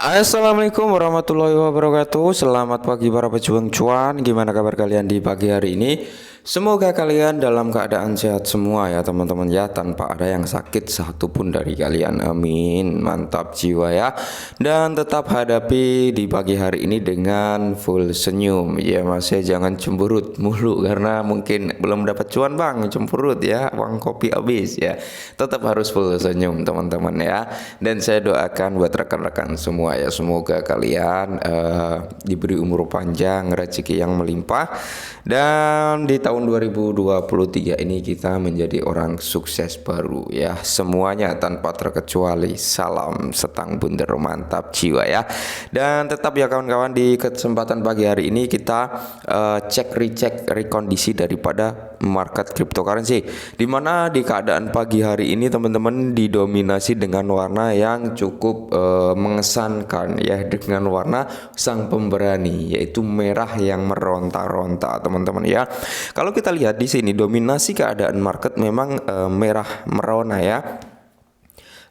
Assalamualaikum warahmatullahi wabarakatuh. Selamat pagi para pejuang cuan. Gimana kabar kalian di pagi hari ini? Semoga kalian dalam keadaan sehat semua ya teman-teman ya, tanpa ada yang sakit satupun dari kalian. Amin. Mantap jiwa ya. Dan tetap hadapi di pagi hari ini dengan full senyum. Ya masih jangan cemberut mulu karena mungkin belum dapat cuan bang, cemberut ya, uang kopi habis ya. Tetap harus full senyum teman-teman ya. Dan saya doakan buat rekan-rekan semua ya, semoga kalian diberi umur panjang, rezeki yang melimpah, dan di tahun 2023 ini kita menjadi orang sukses baru ya, semuanya tanpa terkecuali. Salam setang bunder mantap jiwa ya. Dan tetap ya kawan-kawan, di kesempatan pagi hari ini kita cek rekondisi daripada market cryptocurrency, dimana di keadaan pagi hari ini teman-teman didominasi dengan warna yang cukup mengesankan ya, dengan warna sang pemberani, yaitu merah yang meronta-ronta teman-teman ya. Kalau kita lihat di sini dominasi keadaan market memang merah merona ya.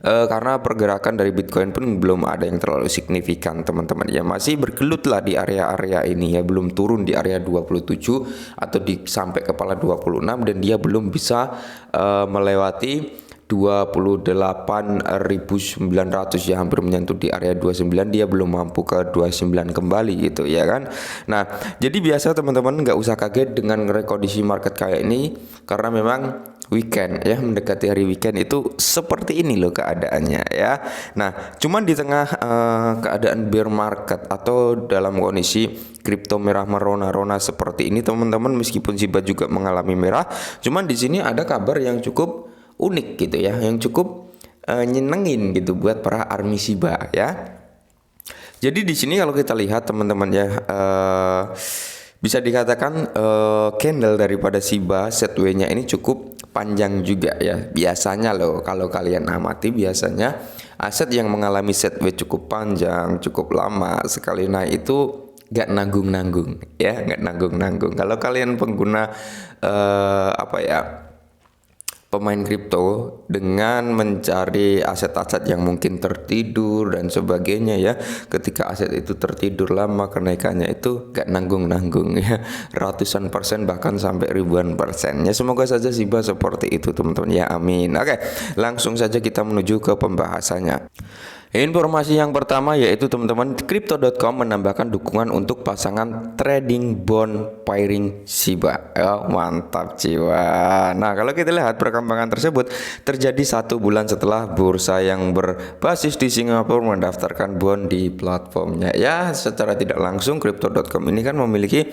Karena pergerakan dari Bitcoin pun belum ada yang terlalu signifikan teman-teman ya, masih bergelut lah di area-area ini ya, belum turun di area 27 atau sampai kepala 26, dan dia belum bisa melewati 28.900 ya, hampir menyentuh di area 29, dia belum mampu ke 29 kembali gitu ya kan. Nah, jadi biasa teman-teman nggak usah kaget dengan rekondisi market kayak ini, karena memang weekend ya, mendekati hari weekend itu seperti ini loh keadaannya ya. Nah, cuman di tengah keadaan bear market atau dalam kondisi kripto merah merona-rona seperti ini teman-teman, meskipun Shiba juga mengalami merah, cuman di sini ada kabar yang cukup unik gitu ya, yang cukup nyenengin gitu buat para army Shiba ya. Jadi di sini kalau kita lihat teman-teman ya, bisa dikatakan candle daripada Shiba setway-nya ini cukup panjang juga ya. Biasanya loh kalau kalian amati, biasanya aset yang mengalami setway cukup panjang, cukup lama sekali naik itu gak nanggung-nanggung ya, gak nanggung-nanggung. Kalau kalian pengguna pemain kripto, dengan mencari aset-aset yang mungkin tertidur dan sebagainya ya, ketika aset itu tertidur lama, kenaikannya itu gak nanggung-nanggung ya, ratusan persen bahkan sampai ribuan persen ya. Semoga saja Shiba seperti itu teman-teman ya, amin. Oke, langsung saja kita menuju ke pembahasannya. Informasi yang pertama yaitu teman-teman, Crypto.com menambahkan dukungan untuk pasangan trading bond pairing Shiba. Oh, mantap jiwa. Nah, kalau kita lihat perkembangan tersebut terjadi 1 bulan setelah bursa yang berbasis di Singapura mendaftarkan bond di platformnya. Ya, secara tidak langsung Crypto.com ini kan memiliki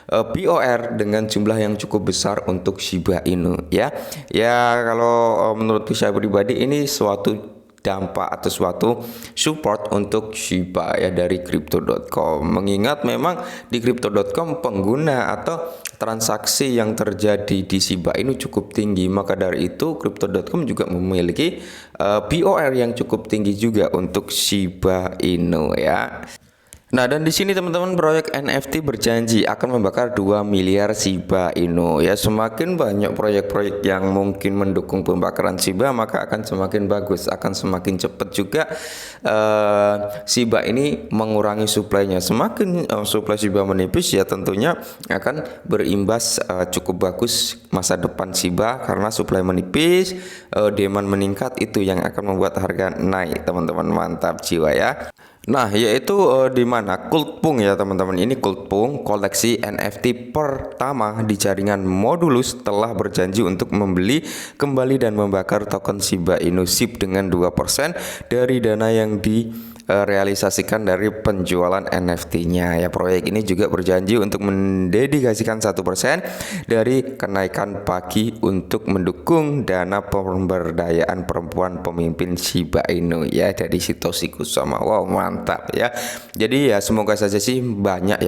BOR dengan jumlah yang cukup besar untuk Shiba Inu ya. Ya, kalau menurut saya pribadi ini suatu dampak atau suatu support untuk Shiba ya dari Crypto.com, mengingat memang di Crypto.com pengguna atau transaksi yang terjadi di Shiba Inu cukup tinggi, maka dari itu Crypto.com juga memiliki BOR yang cukup tinggi juga untuk Shiba Inu ya. Nah, dan di sini teman-teman, proyek NFT berjanji akan membakar 2 miliar Shiba Inu ya. Semakin banyak proyek-proyek yang mungkin mendukung pembakaran Shiba, maka akan semakin bagus, akan semakin cepat juga Shiba ini mengurangi suplainya. Semakin suplai Shiba menipis ya, tentunya akan berimbas cukup bagus masa depan Shiba, karena suplai menipis, demand meningkat, itu yang akan membuat harga naik teman-teman. Mantap jiwa ya. Nah, yaitu di mana Kultpung ya teman-teman. Ini Kultpung, koleksi NFT pertama di jaringan Modulus, telah berjanji untuk membeli kembali dan membakar token Shiba Inu SHIB dengan 2% dari dana yang direalisasikan dari penjualan NFT-nya ya. Proyek ini juga berjanji untuk mendedikasikan 1% dari kenaikan pagi untuk mendukung dana pemberdayaan perempuan pemimpin Shiba Inu ya, dari Satoshi Kusama. Wow, mantap ya. Jadi ya semoga saja sih banyak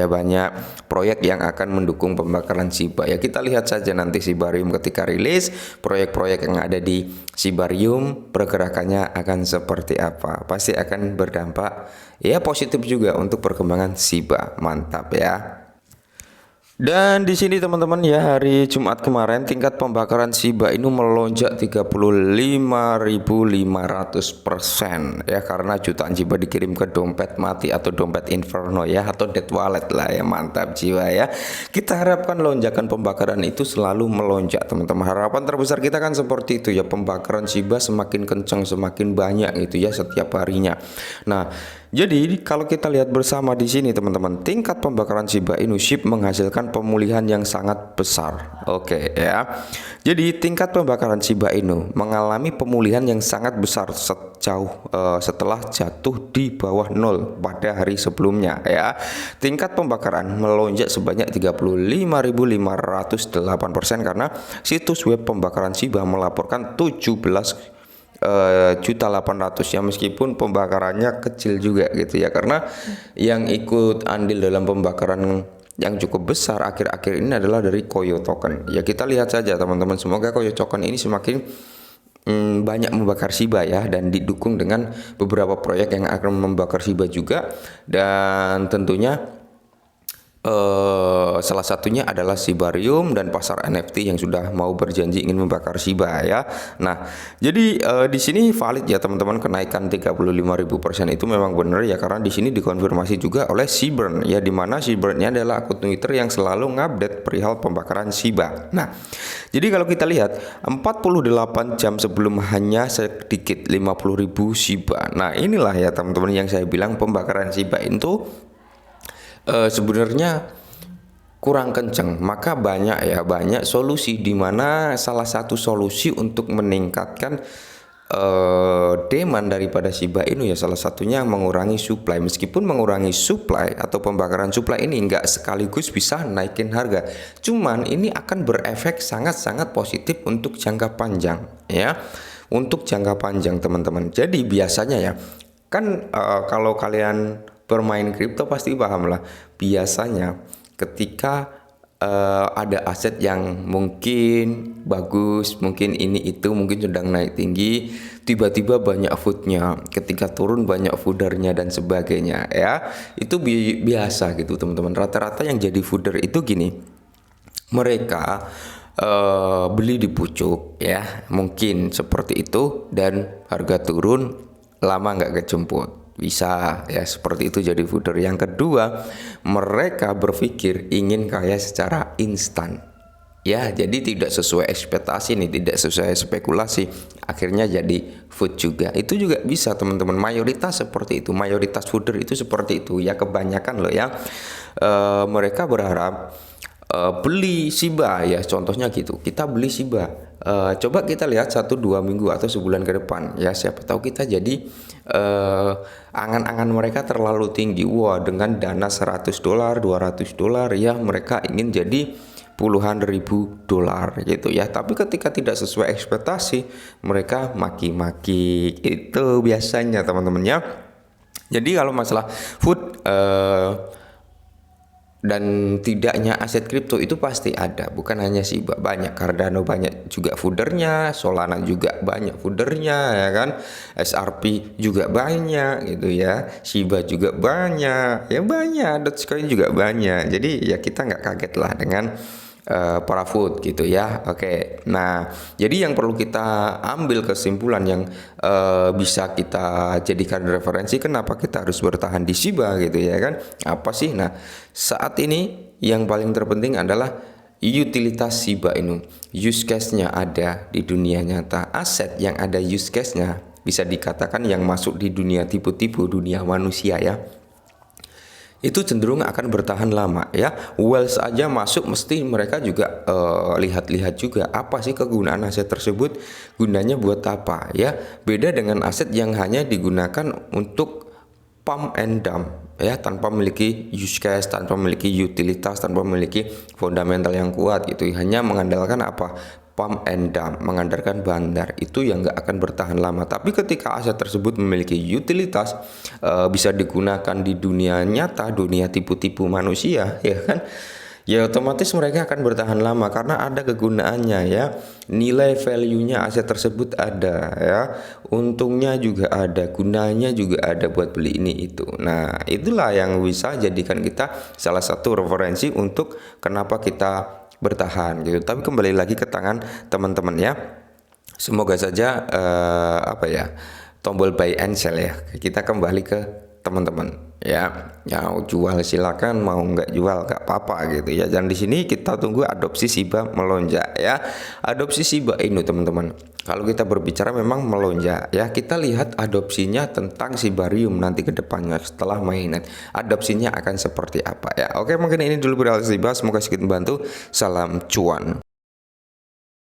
proyek yang akan mendukung pembakaran Shiba ya. Kita lihat saja nanti Shibarium ketika rilis, proyek-proyek yang ada di Shibarium pergerakannya akan seperti apa. Pasti akan berdampak ya positif juga untuk perkembangan Shiba. Mantap ya. Dan di sini teman-teman ya, hari Jumat kemarin tingkat pembakaran Shiba Inu melonjak 35.500% ya, karena jutaan Shiba dikirim ke dompet mati atau dompet inferno ya, atau dead wallet lah ya. Mantap jiwa ya. Kita harapkan lonjakan pembakaran itu selalu melonjak teman-teman. Harapan terbesar kita kan seperti itu ya, pembakaran Shiba semakin kencang, semakin banyak gitu ya setiap harinya. Nah, jadi kalau kita lihat bersama di sini teman-teman, tingkat pembakaran Shiba Inu SHIB menghasilkan pemulihan yang sangat besar. Oke ya. Jadi tingkat pembakaran Shiba Inu mengalami pemulihan yang sangat besar setelah jatuh di bawah nol pada hari sebelumnya ya. Tingkat pembakaran melonjak sebanyak 35.508% karena situs web pembakaran Shiba melaporkan 17.800.000 ya, meskipun pembakarannya kecil juga gitu ya, karena yang ikut andil dalam pembakaran yang cukup besar akhir-akhir ini adalah dari Koyo Token ya. Kita lihat saja teman-teman, semoga Koyo Token ini semakin banyak membakar Shiba ya, dan didukung dengan beberapa proyek yang akan membakar Shiba juga, dan tentunya salah satunya adalah Shibarium dan pasar NFT yang sudah mau berjanji ingin membakar Shiba ya. Nah, jadi di sini valid ya teman-teman, kenaikan 35.000% itu memang benar ya, karena di sini dikonfirmasi juga oleh Shibern ya, di mana Shibern-nya adalah akun Twitter yang selalu ngupdate perihal pembakaran Shiba. Nah, jadi kalau kita lihat 48 jam sebelum hanya sedikit 50.000 Shiba. Nah, inilah ya teman-teman yang saya bilang pembakaran Shiba itu sebenarnya kurang kenceng. Maka banyak solusi, di mana salah satu solusi untuk meningkatkan demand daripada Shiba Inu ya, salah satunya mengurangi supply. Meskipun mengurangi supply atau pembakaran supply ini nggak sekaligus bisa naikin harga, cuman ini akan berefek sangat-sangat positif untuk jangka panjang ya, untuk jangka panjang teman-teman. Jadi biasanya ya kan, kalau kalian bermain kripto pasti paham lah, biasanya ketika ada aset yang mungkin bagus, mungkin ini itu mungkin sedang naik tinggi, tiba-tiba banyak foodnya, ketika turun banyak foodernya dan sebagainya ya. Itu biasa gitu teman-teman. Rata-rata yang jadi fooder itu gini, mereka beli di pucuk ya, mungkin seperti itu, dan harga turun lama nggak kejemput, bisa ya seperti itu jadi fooder. Yang kedua, mereka berpikir ingin kaya secara instan ya, jadi tidak sesuai ekspektasi nih, tidak sesuai spekulasi, akhirnya jadi food juga. Itu juga bisa teman-teman, mayoritas seperti itu, mayoritas fooder itu seperti itu ya, kebanyakan loh ya. Mereka berharap beli Shiba ya, contohnya gitu, kita beli Shiba, coba kita lihat 1-2 minggu atau sebulan ke depan ya, siapa tahu kita jadi angan-angan mereka terlalu tinggi. Wah, dengan dana $100 $200 ya, mereka ingin jadi puluhan ribu dolar gitu ya. Tapi ketika tidak sesuai ekspektasi, mereka maki-maki. Itu biasanya teman-teman ya. Jadi kalau masalah food dan tidaknya aset kripto itu pasti ada, bukan hanya Shiba, banyak. Cardano banyak juga foodernya, Solana juga banyak foodernya ya kan, SRP juga banyak gitu ya, Shiba juga banyak ya, banyak, Dogecoin juga banyak. Jadi ya kita nggak kaget lah dengan para food gitu ya. Oke, nah jadi yang perlu kita ambil kesimpulan yang bisa kita jadikan referensi, kenapa kita harus bertahan di Shiba gitu ya kan, apa sih? Nah, saat ini yang paling terpenting adalah utilitas Shiba Inu, use case-nya ada di dunia nyata. Aset yang ada use case-nya bisa dikatakan yang masuk di dunia tipu-tipu, dunia manusia ya, itu cenderung akan bertahan lama ya. Wells aja masuk mesti mereka juga lihat-lihat juga apa sih kegunaan aset tersebut, gunanya buat apa ya. Beda dengan aset yang hanya digunakan untuk pump and dump ya, tanpa memiliki use case, tanpa memiliki utilitas, tanpa memiliki fundamental yang kuat gitu, hanya mengandalkan apa, pump and dump, mengandalkan bandar, itu yang nggak akan bertahan lama. Tapi ketika aset tersebut memiliki utilitas, bisa digunakan di dunia nyata, dunia tipu-tipu manusia ya kan, Ya otomatis mereka akan bertahan lama karena ada kegunaannya ya. Nilai value-nya aset tersebut ada ya. Untungnya juga ada, gunanya juga ada buat beli ini itu. Nah, itulah yang bisa jadikan kita salah satu referensi untuk kenapa kita bertahan gitu. Tapi kembali lagi ke tangan teman-teman ya. Semoga saja apa ya, tombol buy and sell ya. Kita kembali ke teman-teman ya. Mau jual silakan, mau nggak jual nggak apa-apa gitu ya. Dan di sini kita tunggu adopsi Shiba melonjak ya. Adopsi Shiba Inu teman-teman. Kalau kita berbicara memang melonjak ya. Kita lihat adopsinya tentang Shibarium nanti ke depannya setelah mainnet. Adopsinya akan seperti apa ya. Oke, mungkin ini dulu berhasil Shiba. Semoga sedikit membantu. Salam cuan.